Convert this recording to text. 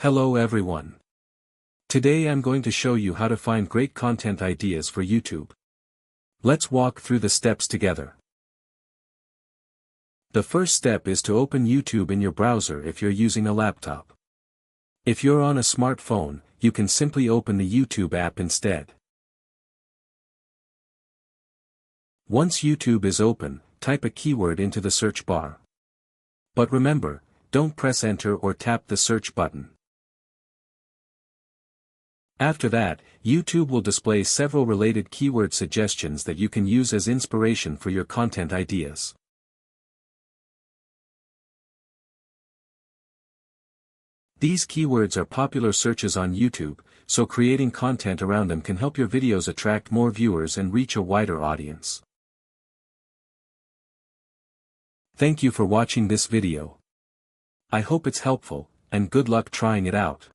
Hello everyone. Today I'm going to show you how to find great content ideas for YouTube. Let's walk through the steps together. The first step is to open YouTube in your browser if you're using a laptop. If you're on a smartphone, you can simply open the YouTube app instead. Once YouTube is open, type a keyword into the search bar. But remember, don't press enter or tap the search button. After that, YouTube will display several related keyword suggestions that you can use as inspiration for your content ideas. These keywords are popular searches on YouTube, so creating content around them can help your videos attract more viewers and reach a wider audience. Thank you for watching this video. I hope it's helpful, and good luck trying it out.